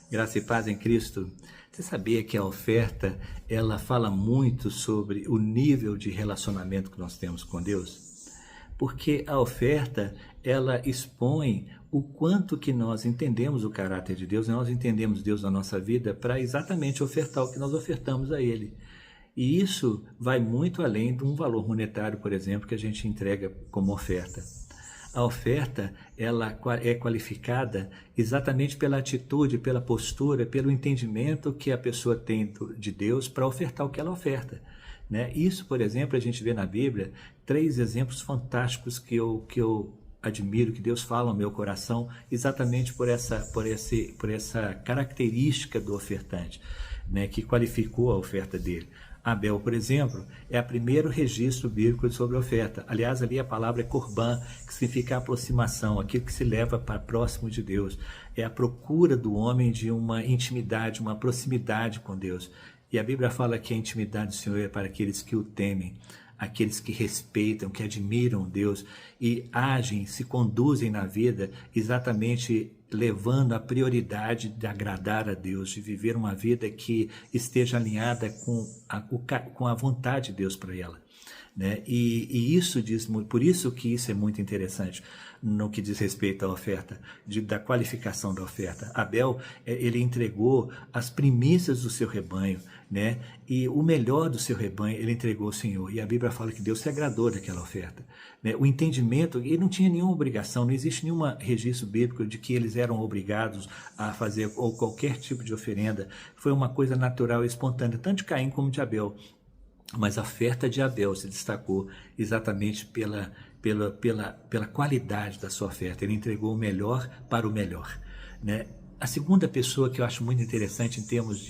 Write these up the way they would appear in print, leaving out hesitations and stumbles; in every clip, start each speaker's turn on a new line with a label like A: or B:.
A: Graça e paz em Cristo. Você sabia que a oferta, ela fala muito sobre o nível de relacionamento que nós temos com Deus? Porque a oferta, ela expõe o quanto que nós entendemos o caráter de Deus, nós entendemos Deus na nossa vida para exatamente ofertar o que nós ofertamos a Ele. E isso vai muito além de um valor monetário, por exemplo, que a gente entrega como oferta. A oferta, ela é qualificada exatamente pela atitude, pela postura, pelo entendimento que a pessoa tem de Deus para ofertar o que ela oferta, né? Isso, por exemplo, a gente vê na Bíblia 3 exemplos fantásticos que eu admiro, que Deus fala no meu coração, exatamente por essa característica do ofertante, né, que qualificou a oferta dele. Abel, por exemplo, é o primeiro registro bíblico sobre a oferta. Aliás, ali a palavra é corban, que significa aproximação, aquilo que se leva para próximo de Deus. É a procura do homem de uma intimidade, uma proximidade com Deus. E a Bíblia fala que a intimidade do Senhor é para aqueles que o temem, aqueles que respeitam, que admiram Deus e agem, se conduzem na vida exatamente levando a prioridade de agradar a Deus, de viver uma vida que esteja alinhada com a vontade de Deus para ela, né? E isso diz, por isso que isso é muito interessante no que diz respeito à oferta, da qualificação da oferta. Abel, ele entregou as primícias do seu rebanho, né? E o melhor do seu rebanho ele entregou ao Senhor. E a Bíblia fala que Deus se agradou daquela oferta, né? O entendimento, ele não tinha nenhuma obrigação, não existe nenhum registro bíblico de que eles eram obrigados a fazer ou qualquer tipo de oferenda. Foi uma coisa natural e espontânea, tanto de Caim como de Abel. Mas a oferta de Abel se destacou exatamente pela qualidade da sua oferta. Ele entregou o melhor para o melhor, né? A segunda pessoa que eu acho muito interessante em termos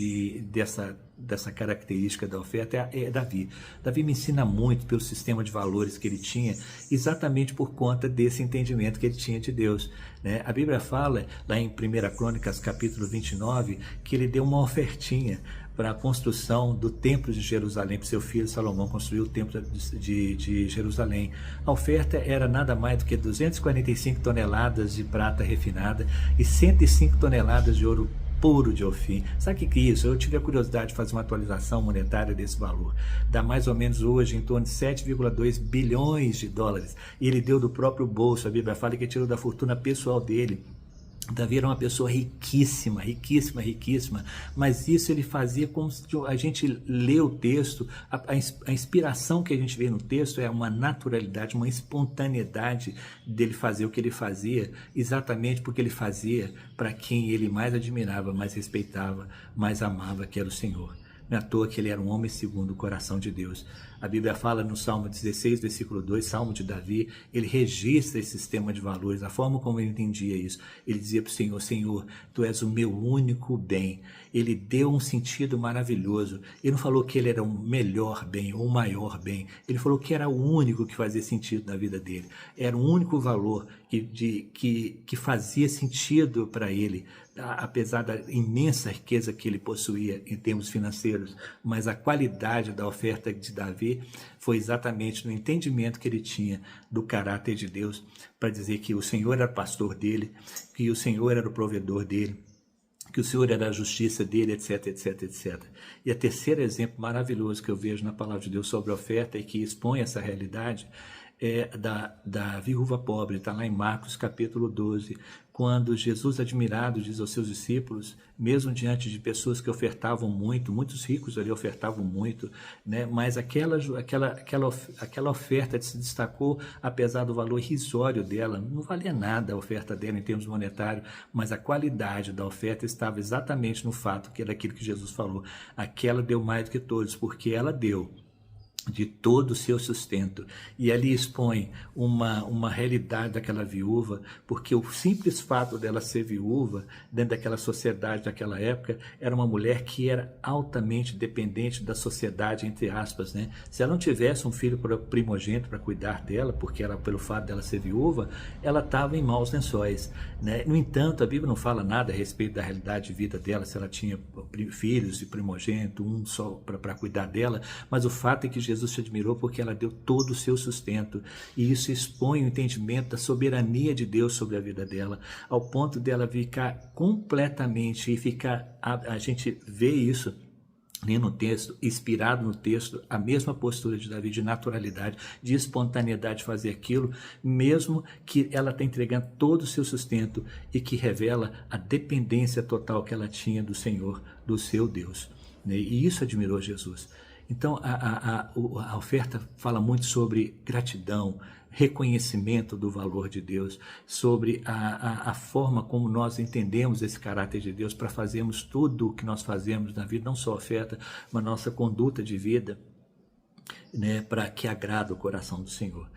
A: dessa característica da oferta é Davi. Davi me ensina muito pelo sistema de valores que ele tinha, exatamente por conta desse entendimento que ele tinha de Deus, né? A Bíblia fala, lá em 1 Crônicas, capítulo 29, que ele deu uma ofertinha para a construção do templo de Jerusalém, para seu filho Salomão construir o templo de Jerusalém. A oferta era nada mais do que 245 toneladas de prata refinada e 105 toneladas de ouro puro de Ofim. Sabe o que é isso? Eu tive a curiosidade de fazer uma atualização monetária desse valor. Dá mais ou menos hoje em torno de 7,2 bilhões de dólares. E ele deu do próprio bolso. A Bíblia fala que tirou da fortuna pessoal dele. Davi era uma pessoa riquíssima, riquíssima, riquíssima, mas isso ele fazia como se a gente lê o texto, a inspiração que a gente vê no texto é uma naturalidade, uma espontaneidade dele fazer o que ele fazia, exatamente porque ele fazia para quem ele mais admirava, mais respeitava, mais amava, que era o Senhor. Não é à toa que ele era um homem segundo o coração de Deus. A Bíblia fala no Salmo 16, versículo 2, Salmo de Davi, ele registra esse sistema de valores, a forma como ele entendia isso. Ele dizia para o Senhor, Senhor, Tu és o meu único bem. Ele deu um sentido maravilhoso. Ele não falou que ele era o melhor bem ou o maior bem. Ele falou que era o único que fazia sentido na vida dele. Era o único valor que fazia sentido para ele, apesar da imensa riqueza que ele possuía em termos financeiros, mas a qualidade da oferta de Davi foi exatamente no entendimento que ele tinha do caráter de Deus, para dizer que o Senhor era pastor dele, que o Senhor era o provedor dele, que o Senhor era a justiça dele, etc, etc, etc. E o terceiro exemplo maravilhoso que eu vejo na palavra de Deus sobre a oferta e que expõe essa realidade é da viúva pobre, está lá em Marcos capítulo 12, quando Jesus, admirado, diz aos seus discípulos, mesmo diante de pessoas que ofertavam muito, muitos ricos ali ofertavam muito, né? Mas aquela oferta se destacou, apesar do valor irrisório dela, não valia nada a oferta dela em termos monetários, mas a qualidade da oferta estava exatamente no fato que era aquilo que Jesus falou, aquela deu mais do que todos, porque ela deu de todo o seu sustento. E ali expõe uma realidade daquela viúva, porque o simples fato dela ser viúva, dentro daquela sociedade daquela época, era uma mulher que era altamente dependente da sociedade, entre aspas, né? Se ela não tivesse um filho primogênito para cuidar dela, porque era pelo fato dela ser viúva, ela estava em maus lençóis, né? No entanto, a Bíblia não fala nada a respeito da realidade de vida dela, se ela tinha filhos e primogênito, um só para cuidar dela, mas o fato é que Jesus Jesus te admirou porque ela deu todo o seu sustento, e isso expõe o entendimento da soberania de Deus sobre a vida dela, ao ponto dela ficar completamente, e ficar, a gente vê isso lendo o texto, inspirado no texto, a mesma postura de Davi, de naturalidade, de espontaneidade de fazer aquilo, mesmo que ela está entregando todo o seu sustento, e que revela a dependência total que ela tinha do Senhor, do seu Deus, né? E isso admirou Jesus. Então, a oferta fala muito sobre gratidão, reconhecimento do valor de Deus, sobre a forma como nós entendemos esse caráter de Deus para fazermos tudo o que nós fazemos na vida, não só a oferta, mas nossa conduta de vida, né, para que agrada o coração do Senhor.